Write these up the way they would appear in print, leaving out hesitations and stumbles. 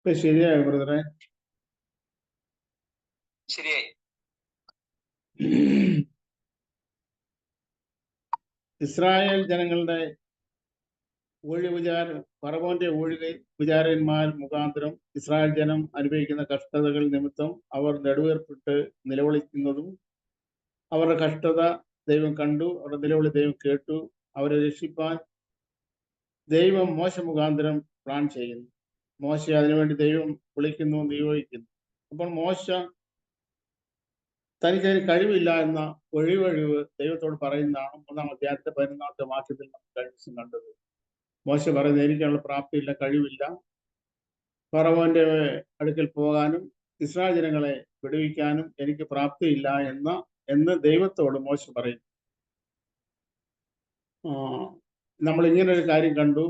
ശരിയായോ ബ്രദറെ? ശരിയായി. ഇസ്രായേൽ ജനങ്ങളുടെ ഫറവോന്റെ വിചാരന്മാർ മുഖാന്തരം ഇസ്രായേൽ ജനം അനുഭവിക്കുന്ന കഷ്ടതകൾ നിമിത്തം അവർ നെടുവേർപ്പിട്ട് നിലവിളിക്കുന്നതും അവരുടെ കഷ്ടത ദൈവം കണ്ടു, അവരുടെ നിലവിളി ദൈവം കേട്ടു. അവരെ രക്ഷിപ്പാൻ ദൈവം മോശ മുഖാന്തരം പ്ലാൻ ചെയ്യുന്നു. മോശ അതിനുവേണ്ടി ദൈവം വിളിക്കുന്നു, നിയോഗിക്കുന്നു. അപ്പോൾ മോശ തനിക്കതിന് കഴിവില്ല എന്ന ഒഴിവ് ദൈവത്തോട് പറയുന്നതാണ് 1-ാം അധ്യായത്തിന്റെ 11-ാമത്തെ വാക്യത്തിൽ നമ്മൾ കഴിഞ്ഞ ദിവസം കണ്ടത്. മോശ പറയുന്നത്, എനിക്കുള്ള പ്രാപ്തിയില്ല, കഴിവില്ല ഫറവോന്റെ അടുക്കൽ പോകാനും ഇസ്രായേൽ ജനങ്ങളെ വിടുവിക്കാനും എനിക്ക് പ്രാപ്തിയില്ല എന്ന് ദൈവത്തോട് മോശ പറയുന്നു. നമ്മൾ ഇങ്ങനെ ഒരു കാര്യം കണ്ടു.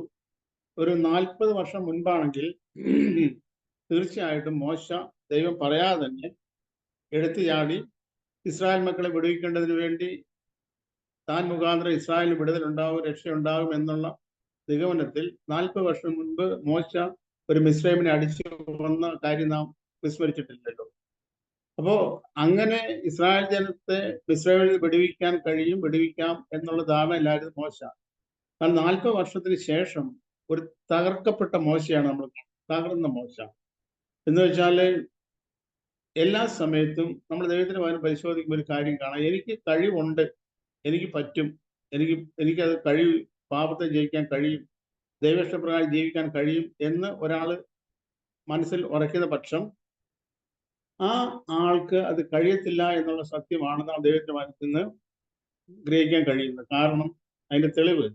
ഒരു 40 വർഷം മുൻപാണെങ്കിൽ തീർച്ചയായിട്ടും മോശ ദൈവം പറയാതെ തന്നെ എടുത്തു ചാടി ഇസ്രായേൽ മക്കളെ വിടുവിക്കേണ്ടതിന് വേണ്ടി താൻ മുഖാന്തരം ഇസ്രായേലിന് വിടുതലുണ്ടാവും, രക്ഷയുണ്ടാവും എന്നുള്ള നിഗമനത്തിൽ 40 വർഷം മുൻപ് മോശ ഒരു മിസ്രൈമിനെ അടിച്ചു വന്ന കാര്യം നാം വിസ്മരിച്ചിട്ടില്ലല്ലോ. അപ്പോ അങ്ങനെ ഇസ്രായേൽ ജനത്തെ മിസ്രൈമിൽ വിടുവിക്കാം എന്നുള്ള ധാരണയിലായിരുന്നു മോശ. എന്നാൽ 40 വർഷത്തിന് ശേഷം ഒരു തകർക്കപ്പെട്ട മോശയാണ് നമ്മൾ തകർന്ന മോശ. എന്ന് വെച്ചാല് എല്ലാ സമയത്തും നമ്മൾ ദൈവത്തിന് പകരം പരിശോധിക്കുമ്പോൾ ഒരു കാര്യം കാണാം. എനിക്ക് കഴിവുണ്ട്, എനിക്ക് പറ്റും, എനിക്കത് പാപത്തെ ജയിക്കാൻ കഴിയും, ദൈവേഷ്ടപ്രകാരം ജീവിക്കാൻ കഴിയും എന്ന് ഒരാള് മനസ്സിൽ ഉറയ്ക്കുന്ന പക്ഷം ആ ആൾക്ക് അത് കഴിയത്തില്ല എന്നുള്ള സത്യമാണ് നാം ദൈവത്തിന്റെ മനസ്സിൽ നിന്ന് ഗ്രഹിക്കാൻ കഴിയുന്നത്. കാരണം അതിന്റെ തെളിവ്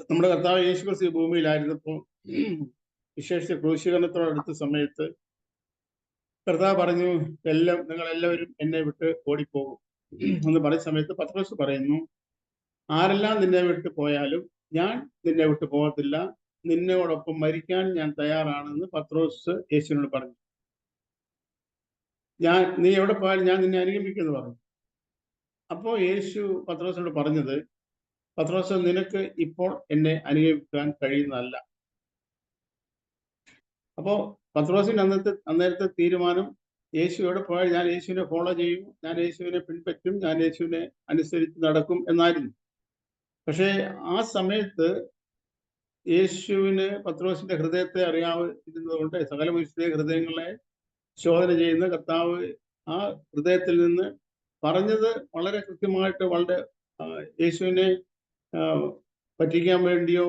നമ്മുടെ കർത്താവ് യേശുക്രിസ്തു ഭൂമിയിലായിരുന്നപ്പോൾ വിശേഷിച്ച് ക്രൂശീകരണത്തോടടുത്ത സമയത്ത് കർത്താവ് പറഞ്ഞു, നിങ്ങളെല്ലാവരും എന്നെ വിട്ട് ഓടിപ്പോകും എന്ന് പറയുന്ന സമയത്ത് പത്രോസ് പറയുന്നു, ആരെല്ലാം നിന്നെ വിട്ട് പോയാലും ഞാൻ നിന്നെ വിട്ട് പോകത്തില്ല, നിന്നോടൊപ്പം മരിക്കാൻ ഞാൻ തയ്യാറാണെന്ന് പത്രോസ് യേശുവിനോട് പറഞ്ഞു. നീ എവിടെ പോയാലും ഞാൻ നിന്നെ അനുഗമിക്കുമെന്ന് പറഞ്ഞു. അപ്പോൾ യേശു പത്രോസിനോട് പറഞ്ഞത്, പത്രോസ്, നിനക്ക് ഇപ്പോൾ എന്നെ അനുഗമിക്കാൻ കഴിയുന്നതല്ല. അപ്പോ പത്രോസിന്റെ അന്നേരത്തെ തീരുമാനം, യേശു എവിടെ പോയാൽ ഞാൻ യേശുവിനെ ഫോളോ ചെയ്യും, ഞാൻ യേശുവിനെ പിൻപറ്റും, ഞാൻ യേശുവിനെ അനുസരിച്ച് നടക്കും എന്നായിരുന്നു. പക്ഷേ ആ സമയത്ത് യേശുവിന് പത്രോസിന്റെ ഹൃദയത്തെ അറിയാവുന്നത് കൊണ്ട് സകല മനുഷ്യരുടെ ഹൃദയങ്ങളെ ശോധന ചെയ്യുന്ന കർത്താവ് ആ ഹൃദയത്തിൽ നിന്ന് പറഞ്ഞത് വളരെ കൃത്യമായിട്ട്, വളരെ യേശുവിനെ പറ്റിക്കാൻ വേണ്ടിയോ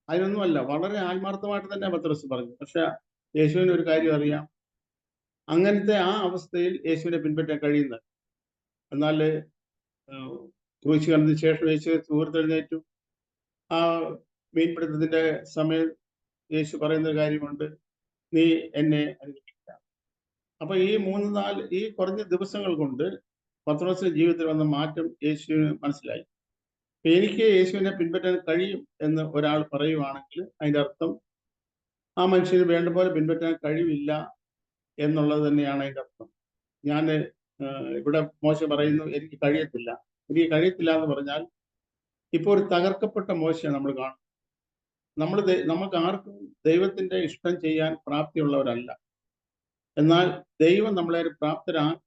അതിനൊന്നുമല്ല, വളരെ ആത്മാർത്ഥമായിട്ട് തന്നെ പത്രോസ് പറഞ്ഞു. പക്ഷെ യേശുവിന് ഒരു കാര്യം അറിയാം, അങ്ങനത്തെ ആ അവസ്ഥയിൽ യേശുവിനെ പിൻപറ്റാൻ കഴിയുന്നത്. എന്നാൽ ക്രൂശീകരണത്തിന് ശേഷം യേശു സുഹൃത്തെഴുന്നേറ്റു. ആ മീൻപിടുത്തത്തിന്റെ സമയം യേശു പറയുന്ന കാര്യമുണ്ട്, നീ എന്നെ അനുഗമിക്കുക. അപ്പൊ ഈ കുറഞ്ഞ ദിവസങ്ങൾ കൊണ്ട് പത്രോസിന്റെ ജീവിതത്തിൽ വന്ന മാറ്റം യേശുവിന് മനസ്സിലായി. എനിക്ക് യേശുവിനെ പിൻപറ്റാൻ കഴിയും എന്ന് ഒരാൾ പറയുവാണെങ്കിൽ അതിന്റെ അർത്ഥം ആ മനുഷ്യന് വേണ്ട പോലെ പിൻപറ്റാൻ കഴിവില്ല എന്നുള്ളത് തന്നെയാണ് അതിന്റെ അർത്ഥം. ഇവിടെ മോശ പറയുന്നു, എനിക്ക് കഴിയത്തില്ല എന്ന് പറഞ്ഞാൽ ഇപ്പോൾ ഒരു തകർക്കപ്പെട്ട മോശയാണ് നമ്മൾ കാണും. നമുക്ക് ആർക്കും ദൈവത്തിന്റെ ഇഷ്ടം ചെയ്യാൻ പ്രാപ്തിയുള്ളവരല്ല. എന്നാൽ ദൈവം നമ്മളെ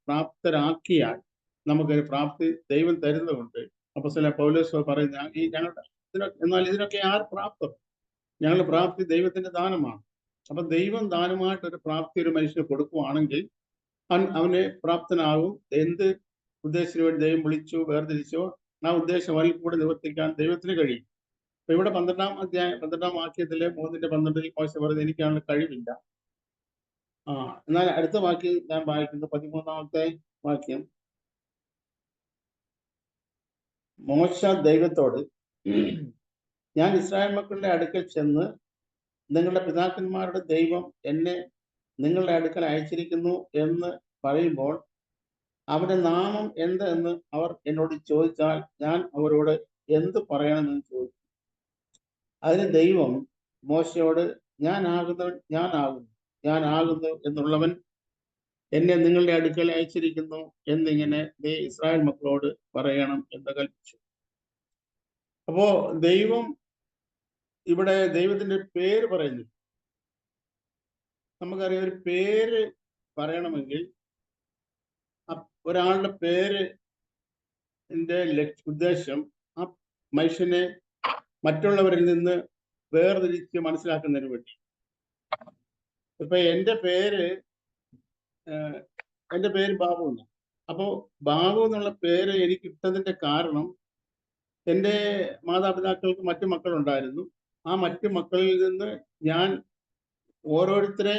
പ്രാപ്തരാക്കിയാൽ നമുക്കൊരു പ്രാപ്തി ദൈവം തരുന്നതുകൊണ്ട് അപ്പോസ്തലൻ പൗലോസ് പറയുന്ന എന്നാൽ ഇതിനൊക്കെ ആർ പ്രാപ്തം? ഞങ്ങളുടെ പ്രാപ്തി ദൈവത്തിന്റെ ദാനമാണ്. അപ്പൊ ദൈവം ദാനമായിട്ട് ഒരു പ്രാപ്തി ഒരു മനുഷ്യന് കൊടുക്കുകയാണെങ്കിൽ അവനെ പ്രാപ്തനാകും. എന്ത് ഉദ്ദേശത്തിന് വേണ്ടി ദൈവം വിളിച്ചോ വേർതിരിച്ചോ ആ ഉദ്ദേശം അതിൽ കൂടെ നിവർത്തിക്കാൻ ദൈവത്തിന് കഴിയും. അപ്പൊ ഇവിടെ 12-ാം വാക്യത്തിലെ 3:12 മോശ പറയുന്നത്, എനിക്കാണുള്ള കഴിവില്ല. എന്നാൽ അടുത്ത വാക്യം ഞാൻ വായിക്കുന്നത് 13-ാമത്തെ വാക്യം. മോശ ദൈവത്തോട്, ഞാൻ ഇസ്രായേൽ മക്കളുടെ അടുക്കൽ ചെന്ന് നിങ്ങളുടെ പിതാക്കന്മാരുടെ ദൈവം എന്നെ നിങ്ങളുടെ അടുക്കൽ അയച്ചിരിക്കുന്നു എന്ന് പറയുമ്പോൾ അവരുടെ നാമം എന്തെന്ന് അവർ എന്നോട് ചോദിച്ചാൽ ഞാൻ അവരോട് എന്ത് പറയണമെന്ന് ചോദിച്ചു. അതിന് ദൈവം മോശയോട്, ഞാനാകുന്നു എന്നുള്ളവൻ എന്നെ നിങ്ങളുടെ അടുക്കൽ അയച്ചിരിക്കുന്നു എന്നിങ്ങനെ നീ ഇസ്രായേൽ മക്കളോട് പറയണം എന്ന് കൽപ്പിച്ചു. അപ്പോ ദൈവം ഇവിടെ ദൈവത്തിന്റെ പേര് പറയുന്നു. നമുക്കറിയാം, ഒരു പേര് പറയണമെങ്കിൽ ഒരാളുടെ പേര് ഉദ്ദേശം ആ മനുഷ്യനെ മറ്റുള്ളവരിൽ നിന്ന് വേർതിരിച്ച് മനസ്സിലാക്കുന്നതിന് വേണ്ടി. ഇപ്പൊ എൻ്റെ പേര് ബാബു എന്നാണ്. അപ്പോ ബാബു എന്നുള്ള പേര് എനിക്ക് ഇട്ടതിന്റെ കാരണം എൻ്റെ മാതാപിതാക്കൾക്ക് മറ്റു മക്കളുണ്ടായിരുന്നു. ആ മറ്റു മക്കളിൽ നിന്ന് ഞാൻ ഓരോരുത്തരെ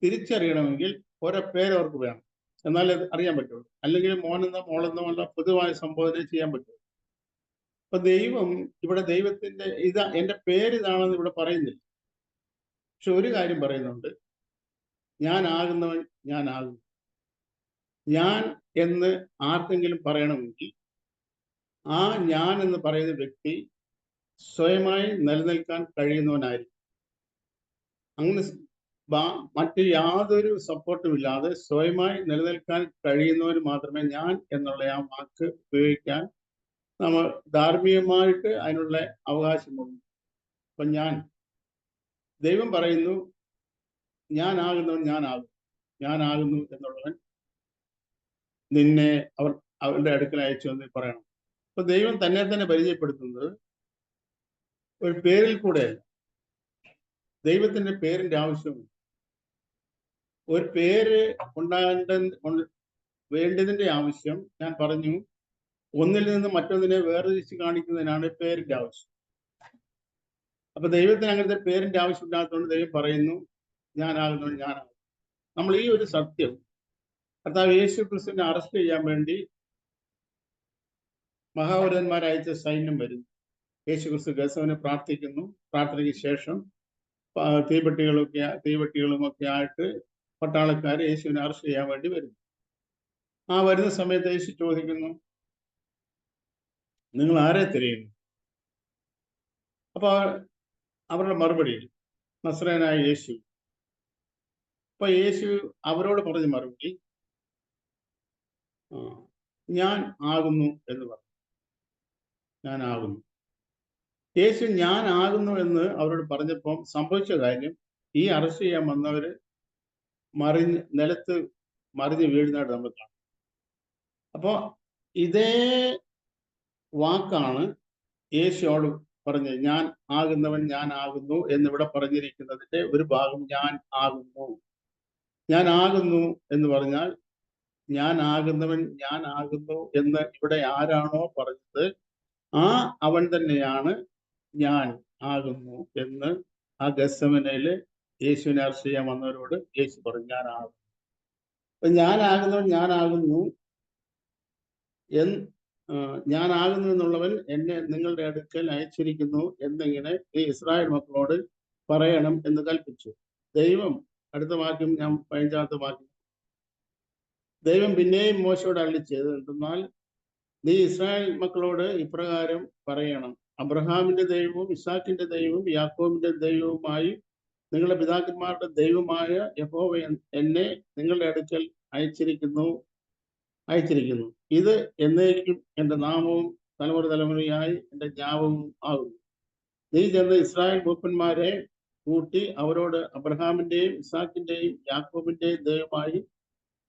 തിരിച്ചറിയണമെങ്കിൽ ഓരോ പേര് അവർക്ക് വേണം, എന്നാലേ അത് അറിയാൻ പറ്റുള്ളൂ. അല്ലെങ്കിൽ മോനെന്നോ മോളെന്നോ ഉള്ള പൊതുവായ സംബോധന ചെയ്യാൻ പറ്റുള്ളൂ. അപ്പൊ ദൈവം ഇവിടെ ദൈവത്തിന്റെ എൻ്റെ പേര് ഇതാണെന്ന് ഇവിടെ പറയുന്നില്ല. പക്ഷെ ഒരു കാര്യം പറയുന്നുണ്ട്, ഞാൻ ആകുന്നവൻ ഞാനാകുന്നു. ഞാൻ എന്ന് ആർക്കെങ്കിലും പറയണമെങ്കിൽ ആ ഞാൻ എന്ന് പറയുന്ന വ്യക്തി സ്വയമായി നിലനിൽക്കാൻ കഴിയുന്നവനായിരിക്കും. അങ്ങനെ മറ്റ് യാതൊരു സപ്പോർട്ടും ഇല്ലാതെ സ്വയമായി നിലനിൽക്കാൻ കഴിയുന്നവർ മാത്രമേ ഞാൻ എന്നുള്ള ആ വാക്ക് ഉപയോഗിക്കാൻ നമ്മൾ ധാർമ്മികമായിട്ട് അതിനുള്ള അവകാശമുണ്ട്. അപ്പൊ ദൈവം പറയുന്നു, ഞാനാകുന്നവൻ ഞാനാകുന്നു എന്നുള്ളവൻ നിന്നെ അവരുടെ അടുക്കൽ അയച്ചു എന്ന് പറയണം. അപ്പൊ ദൈവം തന്നെ തന്നെ പരിചയപ്പെടുത്തുന്നത് ഒരു പേരിൽ കൂടെയല്ല. ദൈവത്തിന്റെ പേരിന്റെ ആവശ്യമുണ്ട്. ഒരു പേര് വേണ്ടതിന്റെ ആവശ്യം ഞാൻ പറഞ്ഞു, ഒന്നിൽ നിന്ന് മറ്റൊന്നിനെ വേർതിരിച്ച് കാണിക്കുന്നതിനാണ് പേരിന്റെ ആവശ്യം. അപ്പൊ ദൈവത്തിന് അങ്ങനത്തെ പേരിന്റെ ആവശ്യമില്ലാത്തതുകൊണ്ട് ദൈവം പറയുന്നു, ഞാനാകുന്നവൻ ഞാനാകും. നമ്മൾ ഈ ഒരു സത്യം കർത്താവ് യേശു ക്രിസ്തുവിനെ അറസ്റ്റ് ചെയ്യാൻ വേണ്ടി മഹാപുരോഹിതന്മാരയച്ച സൈന്യം വരുന്നു. യേശു ക്രിസ്തു ഗസവനെ പ്രാർത്ഥിക്കുന്നു. പ്രാർത്ഥനയ്ക്ക് ശേഷം തീവെട്ടികളുമൊക്കെ ആയിട്ട് പട്ടാളക്കാർ യേശുവിനെ അറസ്റ്റ് ചെയ്യാൻ വേണ്ടി വരുന്നു. ആ വരുന്ന സമയത്ത് യേശു ചോദിക്കുന്നു, നിങ്ങൾ ആരെ തിരയുന്നു? അപ്പൊ അവരുടെ മറുപടി, നസ്രയനായ യേശു. അപ്പൊ യേശു അവരോട് പറഞ്ഞ മറുപടി, ഞാൻ ആകുന്നു എന്ന് പറഞ്ഞു. ഞാനാകുന്നു. യേശു ഞാൻ ആകുന്നു എന്ന് അവരോട് പറഞ്ഞപ്പം സംഭവിച്ച കാര്യം, ഈ അറസ്റ്റ് ചെയ്യാൻ വന്നവര് നിലത്ത് മറിഞ്ഞ് വീഴുന്നതായിട്ട് നമ്മൾ കാണും. അപ്പോ ഇതേ വാക്കാണ് യേശുവോട് പറഞ്ഞത്, ഞാൻ ആകുന്നവൻ ഞാൻ ആകുന്നു എന്നിവിടെ പറഞ്ഞിരിക്കുന്നതിന്റെ ഒരു ഭാഗം ഞാൻ ആകുന്നു. ഞാൻ ആകുന്നു എന്ന് പറഞ്ഞാൽ ഞാൻ ആകുന്നവൻ ഞാൻ ആകുന്നു എന്ന് ഇവിടെ ആരാണോ പറഞ്ഞത് അവൻ തന്നെയാണ് ഞാൻ ആകുന്നു എന്ന് ആ ഗെത്സമനയില് യേശുവിനെ അറസ്റ്റ് ചെയ്യാൻ വന്നവരോട് യേശു പറഞ്ഞു, ഞാനാകുന്നു. അപ്പൊ ഞാനാകുന്നവൻ ഞാനാകുന്നു ഞാനാകുന്നു എന്നുള്ളവൻ എന്നെ നിങ്ങളുടെ അടുക്കൽ അയച്ചിരിക്കുന്നു എന്നിങ്ങനെ ഈ ഇസ്രായേൽ മക്കളോട് പറയണം എന്ന് കൽപ്പിച്ചു. ദൈവം, അടുത്ത വാക്യം, ഞാൻ 15-ാമത്തെ വാക്യം, ദൈവം പിന്നെയും മോശയോട് അരുളിച്ചത് എന്തെന്നാൽ, നീ ഇസ്രായേൽ മക്കളോട് ഇപ്രകാരം പറയണം, അബ്രഹാമിന്റെ ദൈവവും ഇസാക്കിന്റെ ദൈവവും യാക്കോബിന്റെ ദൈവവുമായി നിങ്ങളുടെ പിതാക്കന്മാരുടെ ദൈവമായ യഹോവ എന്നെ നിങ്ങളുടെ അടുക്കൽ അയച്ചിരിക്കുന്നു. ഇത് എന്നേക്കും എൻ്റെ നാമവും തലമുറയായി എൻ്റെ ജ്ഞാപകവും ആകുന്നു. നീ ചെന്ന് ഇസ്രായേൽ മൂപ്പന്മാരെ കൂട്ടി അവരോട്, അബ്രഹാമിന്റെയും ഇസാക്കിന്റെയും യാക്കോബിന്റെയും ദൈവമായി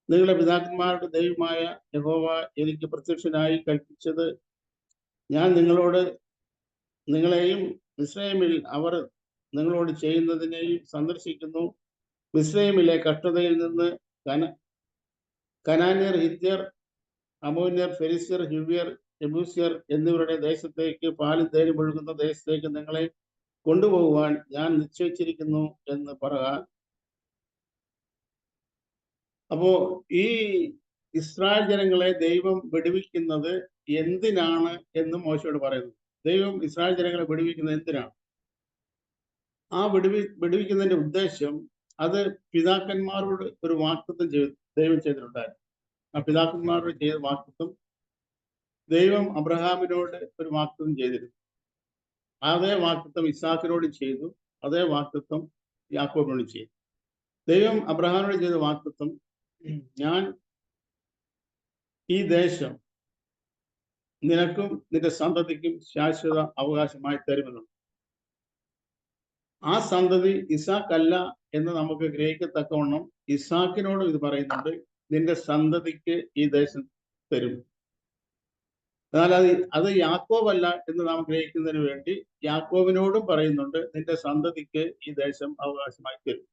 നിങ്ങളുടെ പിതാക്കന്മാരുടെ ദൈവമായ യഹോവ എനിക്ക് പ്രത്യക്ഷനായി കൽപ്പിച്ചത് ഞാൻ നിങ്ങളെയും മിസ്രയീമിൽ അവർ നിങ്ങളോട് ചെയ്യുന്നതിനെയും സന്ദർശിക്കുന്നു. മിസ്രയീമിലെ കഷ്ടതയിൽ നിന്ന് കനാന്യർ, ഹിത്യർ, അമോന്യർ, ഫെരിസ്യർ, ഹിവ്യർ, യെബൂസ്യർ എന്നിവരുടെ ദേശത്തേക്ക്, പാലും തേനും ഒഴുകുന്ന ദേശത്തേക്ക് നിങ്ങളെ കൊണ്ടുപോകുവാൻ ഞാൻ നിശ്ചയിച്ചിരിക്കുന്നു എന്ന് പറയുക. അപ്പോ ഈ ഇസ്രായേൽ ജനങ്ങളെ ദൈവം വിടുവിക്കുന്നത് എന്തിനാണ് എന്ന് മോശയോട് പറയുന്നു. ദൈവം ഇസ്രായേൽ ജനങ്ങളെ വിടുവിക്കുന്നത് എന്തിനാണ്? ആ വിടുവിക്കുന്നതിന്റെ ഉദ്ദേശം, അത് പിതാക്കന്മാരോട് ഒരു വാഗ്ദത്തം ദൈവം ചെയ്തിട്ടുണ്ടായിരുന്നു. ആ പിതാക്കന്മാരോട് ചെയ്ത വാഗ്ദത്തം ദൈവം അബ്രഹാമിനോട് ഒരു വാഗ്ദത്തം ചെയ്തിരുന്നു. അതേ വാഗ്ദത്തം ഇസാക്കിനോട് ചെയ്തു, അതേ വാഗ്ദത്തം യാക്കോബിനോട് ചെയ്തു. ദൈവം അബ്രഹാമിനോട് ചെയ്ത വാഗ്ദത്തം, ഞാൻ ഈ ദേശം നിനക്കും നിന്റെ സന്തതിക്കും ശാശ്വത അവകാശമായി തരുമെന്നുണ്ട്. ആ സന്തതി ഇസാക്കല്ല എന്ന് നമുക്ക് ഗ്രഹിക്കത്തക്കവണ്ണം ഇസാക്കിനോടും ഇത് പറയുന്നുണ്ട്, നിന്റെ സന്തതിക്ക് ഈ ദേശം തരും. എന്നാൽ അത് യാക്കോബല്ല എന്ന് നാം ഗ്രഹിക്കുന്നതിന് വേണ്ടി യാക്കോബിനോടും പറയുന്നുണ്ട്, നിന്റെ സന്തതിക്ക് ഈ ദേശം അവകാശമായി തരും.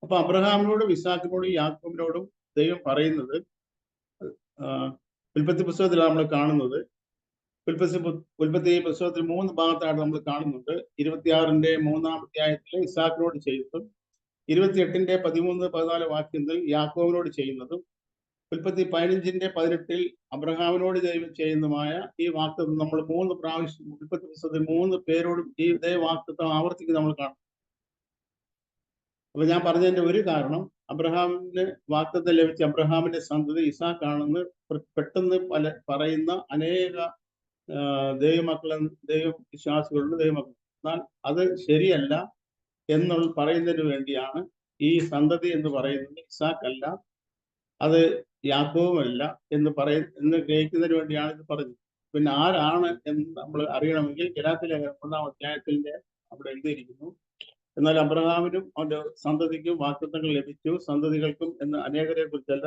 അപ്പൊ അബ്രഹാമിനോടും ഇസാക്കിനോടും യാക്കോബിനോടും ദൈവം പറയുന്നത്, ഉൽപ്പത്തി പുസ്തകത്തിലാണ് നമ്മൾ കാണുന്നത്. ഉൽപ്പത്തി പുസ്തകത്തിൽ 3 ഭാഗത്തായിട്ട് നമ്മൾ കാണുന്നുണ്ട്. 26-ന്റെ 3-ാം അധ്യായത്തിൽ ഇസാക്കിനോട് ചെയ്യുന്നതും 28-ന്റെ 13-14 വാക്യത്തിൽ യാക്കോബിനോട് ചെയ്യുന്നതും ഉൽപ്പത്തി 15-ന്റെ 18-ൽ അബ്രഹാമിനോട് ദൈവം ചെയ്യുന്നതുമായ ഈ വാക്തത്വം നമ്മൾ 3 പ്രാവശ്യം ഉൽപ്പത്തി പുസ്തകത്തിൽ 3 പേരോടും ഈ ഇതേ വാക്തത്വം ആവർത്തിക്കുന്നത് നമ്മൾ കാണും. അപ്പൊ ഞാൻ പറഞ്ഞതിന്റെ ഒരു കാരണം, അബ്രഹാമിന് വാക്തത്വം ലഭിച്ച അബ്രഹാമിന്റെ സന്തതി ഇസാക്കാണെന്ന് പെട്ടെന്ന് പറയുന്ന അനേക ദൈവമക്കളെ ദൈവവിശ്വാസികളുണ്ട്, ദൈവമക്കൾ. എന്നാൽ അത് ശരിയല്ല എന്നുള്ള പറയുന്നതിന് വേണ്ടിയാണ് ഈ സന്തതി എന്ന് പറയുന്നത് ഇസാക്കല്ല, അത് യാക്കോബുമല്ല എന്ന് ഗ്രഹിക്കുന്നതിന് വേണ്ടിയാണ് ഇത് പറഞ്ഞത്. പിന്നെ ആരാണ് എന്ന് നമ്മൾ അറിയണമെങ്കിൽ ഗലാത്യലേഖനം 1-ാം അധ്യായത്തിന്റെ അവിടെ എഴുതിയിരിക്കുന്നു, എന്നാൽ അബ്രഹാമിനും അവന്റെ സന്തതിക്കും വാഗ്ദത്തങ്ങൾ ലഭിച്ചു, സന്തതികൾക്കും എന്ന് അനേകരെ കുറിച്ചല്ല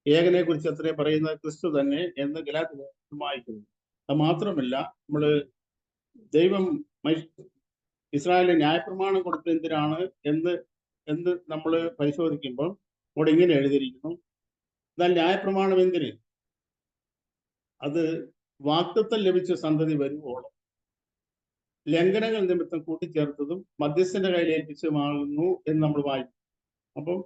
ഏകനെ കുറിച്ച് അത്രേ പറയുന്നത് ക്രിസ്തു തന്നെ എന്ന് ഗലാത്യലേഖനം വായിക്കുന്നു. അത് മാത്രമല്ല, നമ്മള് ദൈവം ഇസ്രായേലിന് ന്യായപ്രമാണം കൊടുത്തത് എന്തിനാണ് എന്ന് നമ്മൾ പരിശോധിക്കുമ്പോൾ അവിടെ ഇങ്ങനെ എഴുതിയിരിക്കുന്നു, എന്നാൽ ന്യായപ്രമാണം എന്തിന്? അത് വാഗ്ദത്തം ലഭിച്ച സന്തതി വരുവോളം ലംഘനങ്ങൾ നിമിത്തം കൂട്ടിച്ചേർത്തതും മധ്യസ്ഥന്റെ കയ്യിൽ ഏൽപ്പിച്ചതുമാകുന്നു എന്ന് നമ്മൾ വായിക്കും. അപ്പം